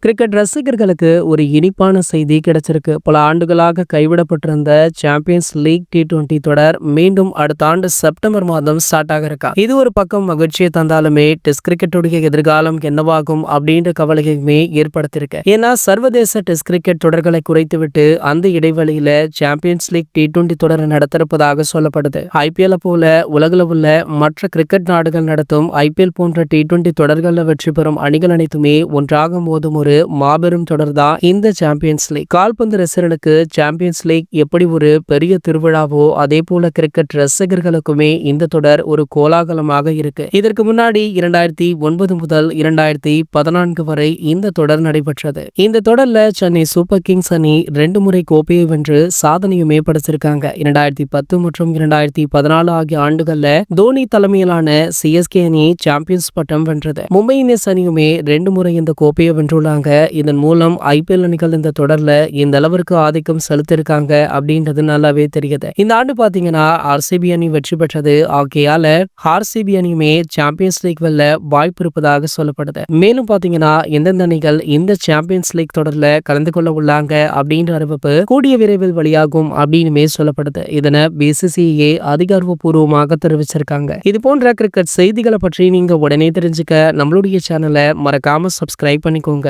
Cricket ரசிகர்களுக்கு ஒரு இனிப்பான செய்தி கிடைச்சிருக்கு. பல ஆண்டுகளாக கைவிடப்பட்டிருந்த சாம்பியன்ஸ் லீக் T20 தொடர் மீண்டும் அடுத்த ஆண்டு செப்டம்பர் மாதம் ஸ்டார்ட் ஆக இருக்கா. இது ஒரு பக்கம் மகிழ்ச்சியை தந்தாலுமே டெஸ்ட் கிரிக்கெட்டுடைய எதிர்காலம் என்னவாகும் அப்படின்ற கவலையுமே ஏற்படுத்தியிருக்கு. ஏன்னா சர்வதேச டெஸ்ட் கிரிக்கெட் தொடர்களை குறைத்துவிட்டு அந்த இடைவெளியில சாம்பியன்ஸ் லீக் T20 தொடரை நடத்திருப்பதாக சொல்லப்படுது. IPL போல உலகில் உள்ள மற்ற கிரிக்கெட் நாடுகள் நடத்தும் IPL போன்ற T20 தொடர்களில் வெற்றி பெறும் அணிகள் அனைத்துமே ஒன்றாக மோதும் ஒரு மாபெரும் தொடர் தான் இந்த சாம்பியன்ஸ் லீக். கால்பந்து ரசிகர்களுக்கு சாம்பியன்ஸ் லீக் எப்படி ஒரு பெரிய திருவிழாவோ அதே போல கிரிக்கெட் ரசிகர்களுக்குமே இந்த தொடர் ஒரு கோலாகலமாக இருக்கு. இதற்கு முன்னாடி 2009 முதல் 2014 வரை இந்த தொடர் நடைபெற்றது. இந்த தொடர்ல சென்னை சூப்பர் கிங்ஸ் அணி 2 முறை கோப்பையை வென்று சாதனையுமே படைச்சிருக்காங்க. 2010 மற்றும் 2014 ஆகிய ஆண்டுகள்ல தோனி தலைமையிலான CSK அணி சாம்பியன்ஸ் பட்டம் வென்றது. மும்பை இந்தியன்ஸ் அணியுமே 2 முறை இந்த கோப்பையை வென்றுள்ளாங்க. இதன் மூலம் IPL அணிகள் இந்த தொடர்ல இந்த அளவிற்கு ஆதிக்கம் செலுத்திருக்காங்க அப்படின்றது நல்லாவே தெரியுது. இந்த ஆண்டு பாத்தீங்கன்னா RCB அணி வெற்றி பெற்றது. ஆகையால RCB அணியுமே சாம்பியன்ஸ் லீக் வெல்ல வாய்ப்பு இருப்பதாக சொல்லப்படுது. மேலும் பாத்தீங்கன்னா எந்தெந்த அணிகள் இந்த சாம்பியன்ஸ் லீக் தொடர்ல கலந்து கொள்ள உள்ளாங்க அப்படின்ற அறிவிப்பு கூடிய விரைவில் வெளியாகும் அப்படின்னுமே சொல்லப்படுது. இதனை BCCI அதிகாரப்பூர்வமாக தெரிவிச்சிருக்காங்க. இது போன்ற கிரிக்கெட் செய்திகளை பற்றி நீங்க உடனே தெரிஞ்சுக்க நம்மளுடைய சேனலை மறக்காம சப்ஸ்கிரைப் பண்ணிக்கோங்க.